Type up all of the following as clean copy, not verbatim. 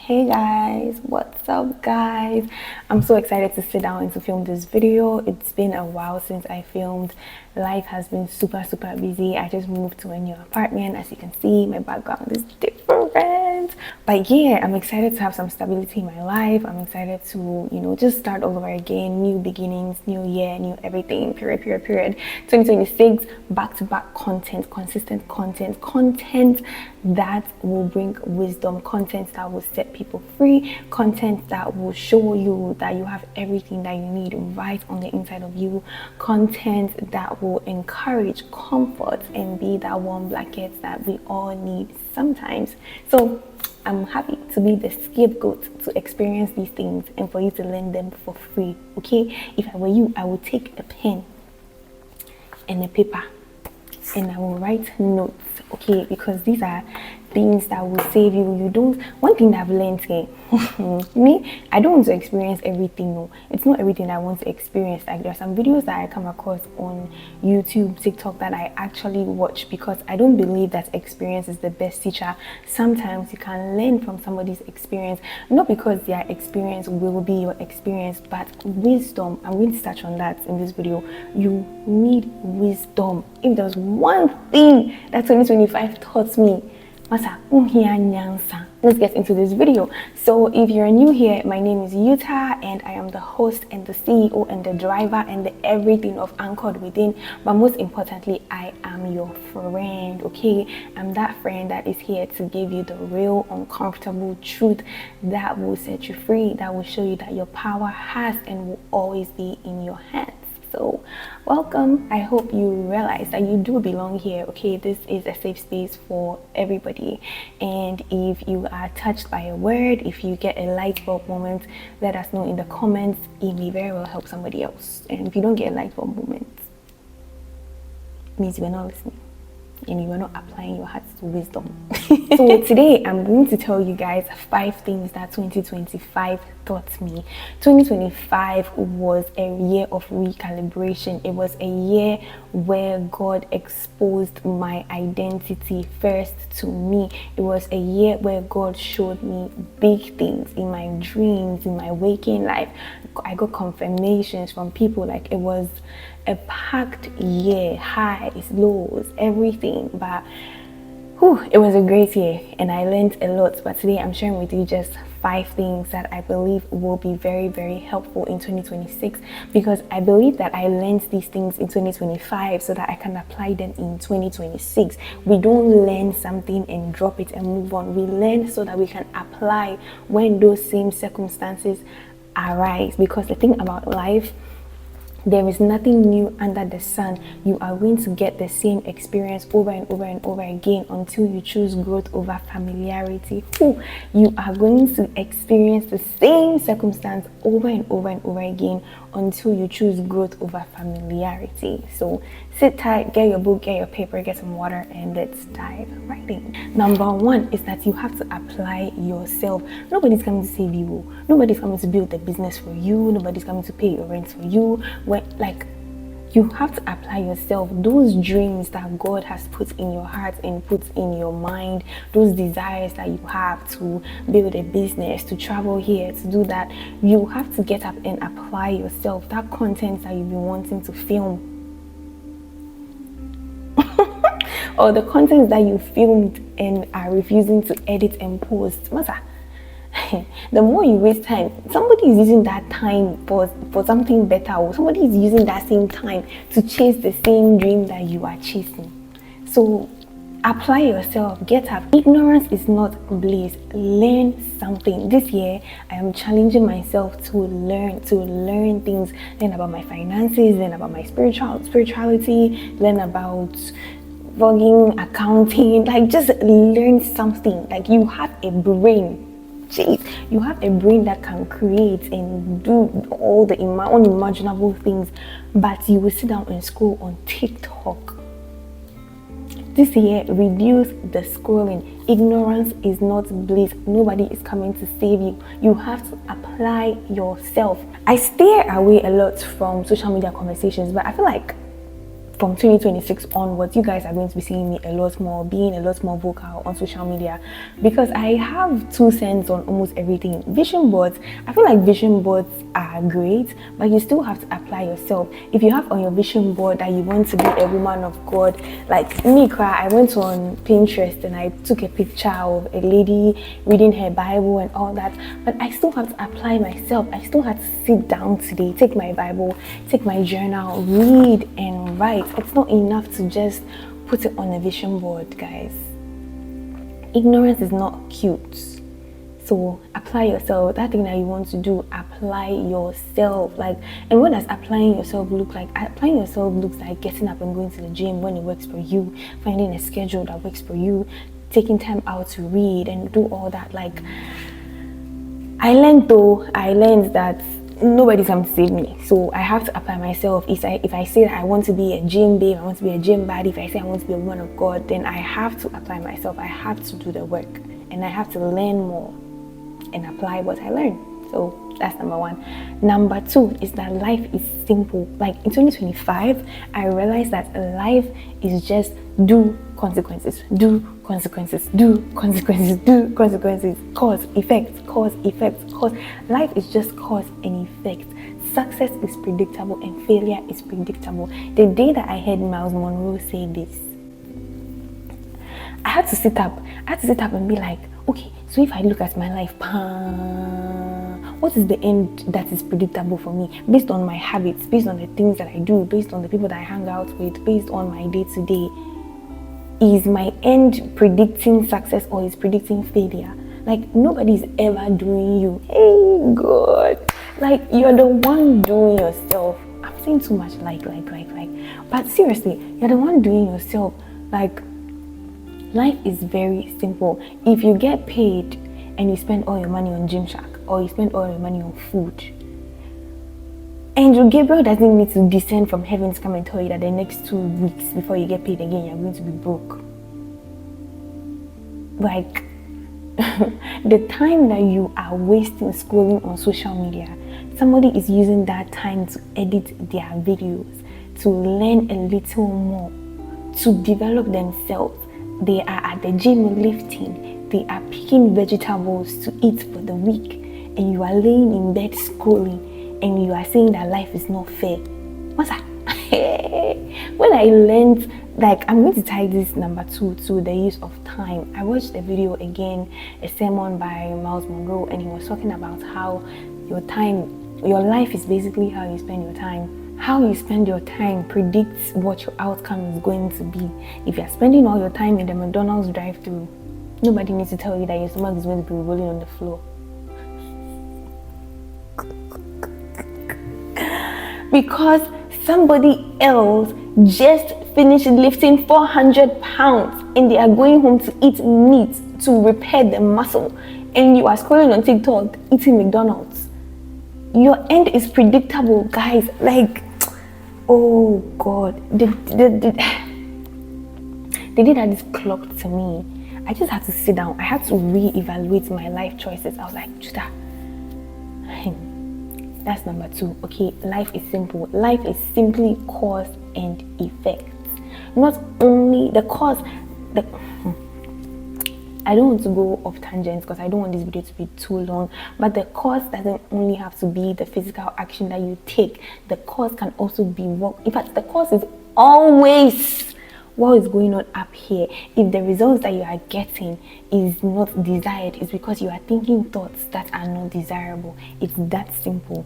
Hey guys, what's up guys? I'm so excited to sit down and to film this video. It's been a while since I filmed. Life has been super busy. I just moved to a new apartment. As you can see, my background is different. But yeah, I'm excited to have some stability in my life. I'm excited to, just start all over again. New beginnings, new year, new everything, period. 2026, back-to-back content, consistent content that will bring wisdom, content that will set people free, content that will show you that you have everything that you need right on the inside of you, content that will encourage comfort and be that warm blanket that we all need sometimes. So I'm happy to be the scapegoat to experience these things and for you to learn them for free. Okay, if I were you, I would take a pen and a paper and I will write notes, okay, because these are things that will save you. One thing that I've learned here, me, I don't want to experience everything. No, it's not everything I want to experience. Like, there are some videos that I come across on YouTube, TikTok that I actually watch because I don't believe that experience is the best teacher. Sometimes you can learn from somebody's experience, not because their experience will be your experience, but wisdom. I'm going to touch on that in this video. You need wisdom. If there's one thing that 2025 taught me, let's get into this video. So if you're new here, my name is Yuta and I am the host and the CEO and the driver and the everything of Anchored Within. But most importantly, I am your friend, okay? I'm that friend that is here to give you the real uncomfortable truth that will set you free, that will show you that your power has and will always be in your hands. So welcome. I hope you realize that you do belong here. Okay, this is a safe space for everybody, and if you are touched by a word, if you get a light bulb moment, let us know in the comments. It may very well help somebody else. And if you don't get a light bulb moment, it means you are not listening and you are not applying your hearts to wisdom. So today I'm going to tell you guys 5 things that 2025 taught me. 2025 was a year of recalibration. It was a year where God exposed my identity first to me. It was a year where God showed me big things in my dreams, in my waking life. I got confirmations from people. Like, it was a packed year, highs, lows, everything. But it was a great year and I learned a lot. But today I'm sharing with you just 5 things that I believe will be very helpful in 2026, because I believe that I learned these things in 2025 so that I can apply them in 2026. We don't learn something and drop it and move on. We learn so that we can apply when those same circumstances arise. Because the thing about life, there is nothing new under the sun. You are going to get the same experience over and over again until you choose growth over familiarity. You are going to experience the same circumstance over and over again until you choose growth over familiarity. So sit tight, get your book, get your paper, get some water, and let's dive right in. Number 1 is that you have to apply yourself. Nobody's coming to save you. Nobody's coming to build a business for you. Nobody's coming to pay your rent for you. You have to apply yourself. Those dreams that God has put in your heart and put in your mind, those desires that you have to build a business, to travel here, to do that, you have to get up and apply yourself. That content that you've been wanting to film, or the content that you filmed and are refusing to edit and post, the more you waste time, somebody is using that time for something better, or somebody is using that same time to chase the same dream that you are chasing. So apply yourself, get up. Ignorance is not bliss. Learn something. This year I am challenging myself to learn things, learn about my finances, learn about my spirituality, learn about vlogging, accounting, like just learn something. Like, you have a brain. You have a brain that can create and do all the unimaginable things, but you will sit down and scroll on TikTok. This year, reduce the scrolling. Ignorance is not bliss. Nobody is coming to save you. You have to apply yourself. I stay away a lot from social media conversations, but I feel like from 2026 onwards, you guys are going to be seeing me a lot more, being a lot more vocal on social media, because I have 2 cents on almost everything. Vision boards, I feel like vision boards are great, but you still have to apply yourself. If you have on your vision board that you want to be a woman of God, like me, I went on Pinterest and I took a picture of a lady reading her Bible and all that, but I still have to apply myself. I still have to sit down today, take my Bible, take my journal, read and write. It's not enough to just put it on a vision board, guys. Ignorance is not cute. So apply yourself. That thing that you want to do, apply yourself. Like, and what does applying yourself look like? Applying yourself looks like getting up and going to the gym when it works for you, finding a schedule that works for you, taking time out to read and do all that. Like, I learned that nobody's going to save me, so I have to apply myself. If I say that I want to be a gym babe, I want to be a gym baddie, if I say I want to be a woman of God, then I have to apply myself. I have to do the work, and I have to learn more and apply what I learn. So that's number one. Number two is that life is simple. Like in 2025, I realized that life is just do consequences, do consequences, do consequences, do consequences, cause, effect, cause, effect, cause. Life is just cause and effect. Success is predictable and failure is predictable. The day that I heard Miles Monroe say this, I had to sit up and be like, okay, so if I look at my life, what is the end that is predictable for me based on my habits, based on the things that I do, based on the people that I hang out with, based on my day-to-day? Is my end predicting success or is predicting failure? Like, nobody's ever doing you. Hey, God. Like, you're the one doing yourself. I'm saying too much like. But seriously, you're the one doing yourself. Like, life is very simple. If you get paid and you spend all your money on Gymshark or you spend all your money on food, Angel Gabriel doesn't need to descend from heaven to come and tell you that the next 2 weeks before you get paid again, you're going to be broke. Like, the time that you are wasting scrolling on social media, somebody is using that time to edit their videos, to learn a little more, to develop themselves. They are at the gym lifting, they are picking vegetables to eat for the week, and you are laying in bed scrolling, and you are saying that life is not fair. What's that? When I learned, like, I'm going to tie this number 2 to the use of time. I watched a video again, a sermon by Miles Monroe, and he was talking about how your life is basically how you spend your time. How you spend your time predicts what your outcome is going to be. If you're spending all your time in the McDonald's drive-thru, nobody needs to tell you that your stomach is going to be rolling on the floor. Because somebody else just finished lifting 400 pounds and they are going home to eat meat to repair the muscle, and you are scrolling on TikTok eating McDonald's. Your end is predictable, guys. Like, oh God, the day that this clocked to me, I just had to sit down. I had to re-evaluate my life choices. I was like, Judah, that's number 2. Okay, life is simple. Life is simply cause and effect. Not only the cause, I don't want to go off tangents because I don't want this video to be too long, but the cause doesn't only have to be the physical action that you take. The cause can also be what, in fact, the cause is always what is going on up here. If the results that you are getting is not desired, it's because you are thinking thoughts that are not desirable. It's that simple.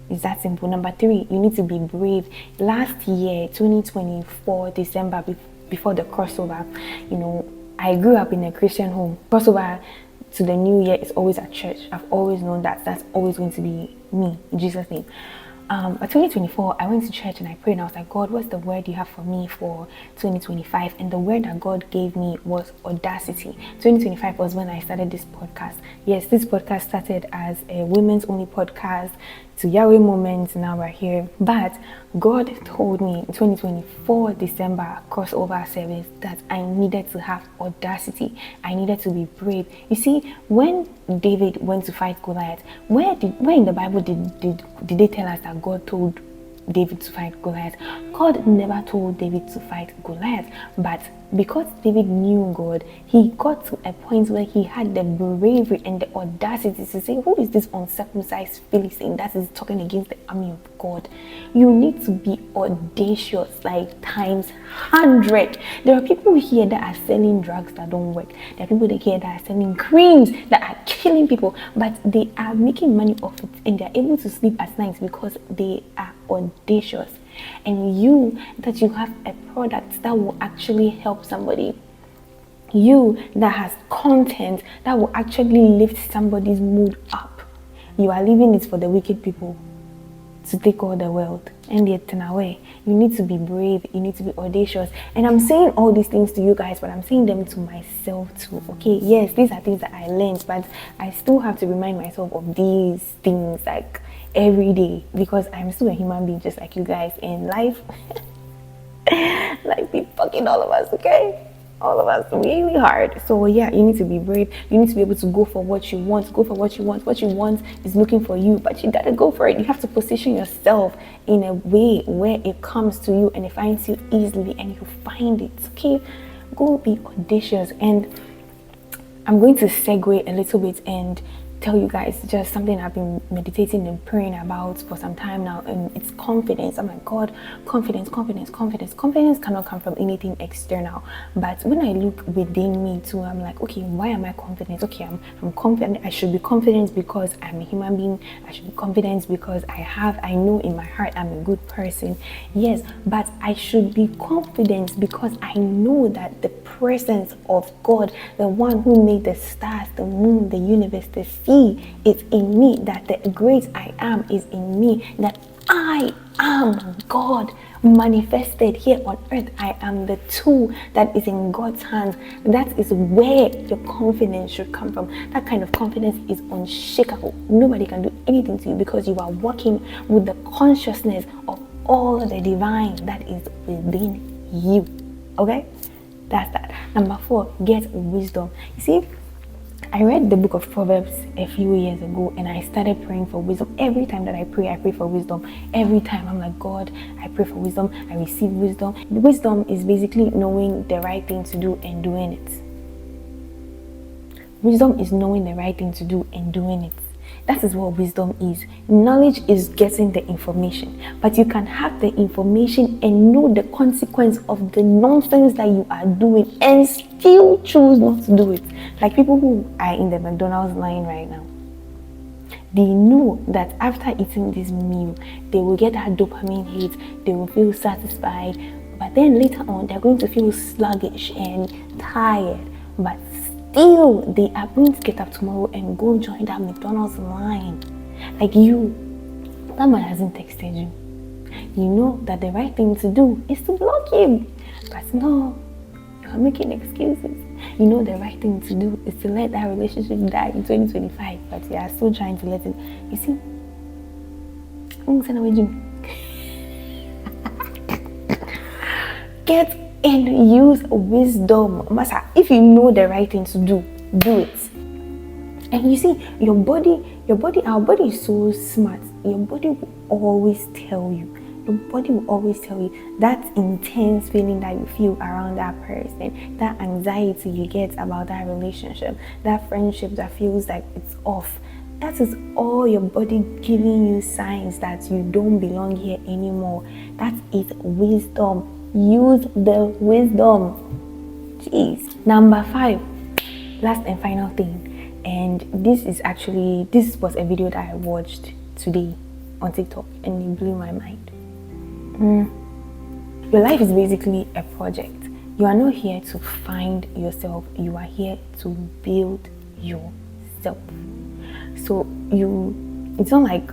It's that simple. Number 3, you need to be brave. Last year, 2024, December, before the crossover, you know, I grew up in a Christian home. Crossover to the new year is always at church. I've always known that that's always going to be me, in Jesus' name. But 2024, I went to church and I prayed and I was like, God, what's the word you have for me for 2025? And the word that God gave me was audacity. 2025 was when I started this podcast. Yes, this podcast started as a women's only podcast to Yahweh Moments. Now we're here. But God told me in 2024 December crossover service that I needed to have audacity. I needed to be brave. You see, when David went to fight Goliath, where in the Bible did they tell us that God told David to fight Goliath. God never told David to fight Goliath, but because David knew God, he got to a point where he had the bravery and the audacity to say, who is this uncircumcised Philistine that is talking against the army of God? You need to be audacious, like times 100. There are people here that are selling drugs that don't work. There are people here that are selling creams that are killing people, but they are making money off it and they are able to sleep at night because they are audacious. And you have a product that will actually help somebody, you that has content that will actually lift somebody's mood up, you are leaving it for the wicked people to take all the wealth and they turn away. You need to be brave, you need to be audacious. And I'm saying all these things to you guys, but I'm saying them to myself too. Okay, yes, these are things that I learned, but I still have to remind myself of these things like every day, because I'm still a human being just like you guys, and life life be fucking all of us, okay? All of us really hard. So yeah, you need to be brave. You need to be able to go for what you want. Go for what you want. What you want is looking for you, but you gotta go for it. You have to position yourself in a way where it comes to you and it finds you easily and you find it. Okay, go be audacious. And I'm going to segue a little bit and tell you guys just something I've been meditating and praying about for some time now, and it's confidence. I'm like, God, confidence cannot come from anything external, but when I look within me too, I'm like, okay, why am I confident? Okay, I'm confident. I should be confident because I'm a human being. I should be confident because I know in my heart I'm a good person. Yes, but I should be confident because I know that the presence of God, the one who made the stars, the moon, the universe, the sea, is in me, that the great I am is in me, that I am God manifested here on earth. I am the tool that is in God's hands. That is where your confidence should come from. That kind of confidence is unshakable. Nobody can do anything to you because you are working with the consciousness of all the divine that is within you. Okay, that's that. Number 4, get wisdom. You see, I read the book of Proverbs a few years ago and I started praying for wisdom. Every time that I pray for wisdom. Every time I'm like, God, I pray for wisdom, I receive wisdom. Wisdom is basically knowing the right thing to do and doing it. Wisdom is knowing the right thing to do and doing it. That is what wisdom is. Knowledge is getting the information, but you can have the information and know the consequence of the nonsense that you are doing and still choose not to do it. Like people who are in the McDonald's line right now, they know that after eating this meal, they will get that dopamine hit, they will feel satisfied, but then later on, they're going to feel sluggish and tired, but still they are going to get up tomorrow and go join that McDonald's line. Like that man hasn't texted you. You know that the right thing to do is to block him, but no, you are making excuses. You know the right thing to do is to let that relationship die in 2025, but you are still trying to let it. You see, get and use wisdom. Masa, if you know the right thing to do, do it. And you see, our body is so smart. Your body will always tell you. Your body will always tell you that intense feeling that you feel around that person, that anxiety you get about that relationship, that friendship that feels like it's off. That is all your body giving you signs that you don't belong here anymore. That is wisdom. Use the wisdom. Jeez. Number 5, last and final thing, and this was a video that I watched today on TikTok and it blew my mind. Your life is basically a project. You are not here to find yourself, you are here to build yourself. So it's not like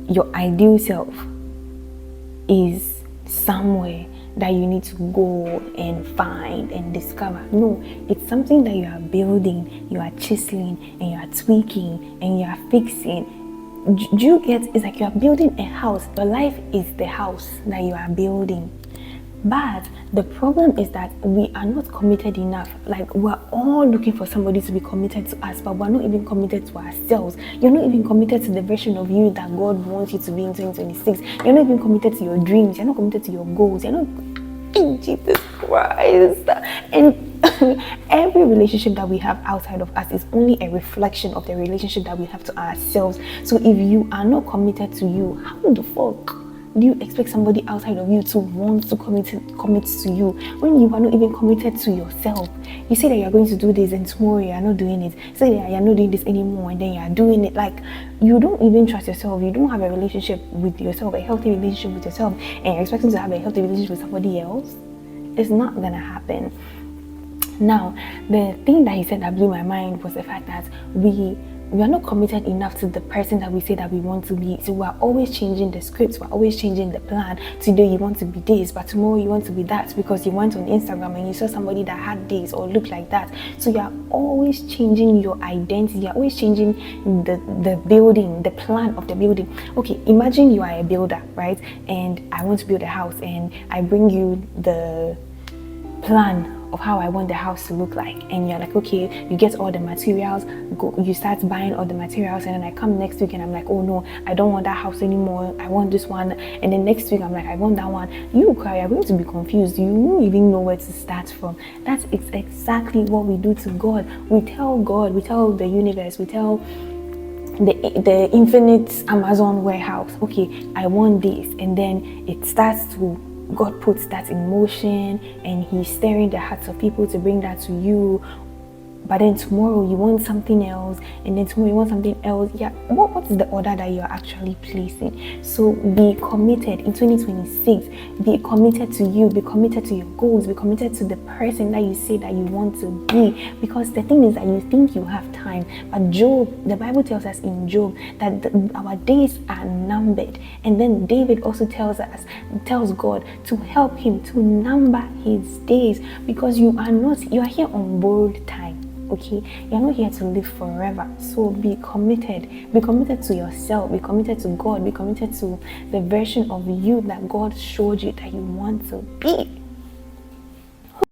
your ideal self is somewhere that you need to go and find and discover. No, it's something that you are building, you are chiseling, and you are tweaking, and you are fixing. Do you get? It's like you are building a house. Your life is the house that you are building. But the problem is that we are not committed enough. Like, we're all looking for somebody to be committed to us, but we're not even committed to ourselves. You're not even committed to the version of you that God wants you to be in 2026. You're not even committed to your dreams. You're not committed to your goals. You're not. Jesus Christ. And every relationship that we have outside of us is only a reflection of the relationship that we have to ourselves. So if you are not committed to you, how the fuck do you expect somebody outside of you to want to commit to you when you are not even committed to yourself? You say that you're going to do this and tomorrow you are not doing it. Say that you're not doing this anymore and then you are doing it. Like, you don't even trust yourself. You don't have a relationship with yourself, a healthy relationship with yourself, and you're expecting to have a healthy relationship with somebody else. It's not gonna happen. Now, the thing that he said that blew my mind was the fact that we are not committed enough to the person that we say that we want to be. So we're always changing the scripts, we're always changing the plan. Today you want to be this, but tomorrow you want to be that because you went on Instagram and you saw somebody that had this or looked like that. So you're always changing your identity, you're always changing the building, the plan of the building. Okay, imagine you are a builder, right? And I want to build a house and I bring you the plan of how I want the house to look like, and you're like, okay, you get all the materials, you start buying all the materials, and then I come next week and I'm like, oh no, I don't want that house anymore, I want this one. And then next week I'm like, I want that one. You are going to be confused. You won't even know where to start from. That's exactly what we do to God. We tell God, we tell the universe, we tell the infinite Amazon warehouse, okay, I want this, and then it starts to, God puts that in motion and he's stirring the hearts of people to bring that to you. But then tomorrow you want something else, and then tomorrow you want something else. Yeah, what is the order that you're actually placing? So be committed in 2026. Be committed to you. Be committed to your goals. Be committed to the person that you say that you want to be. Because the thing is that you think you have time, but Job, the Bible tells us in Job that our days are numbered. And then David also tells God to help him to number his days, because you are here on borrowed time. Okay, you're not here to live forever. So be committed to yourself, be committed to God, be committed to the version of you that God showed you that you want to be.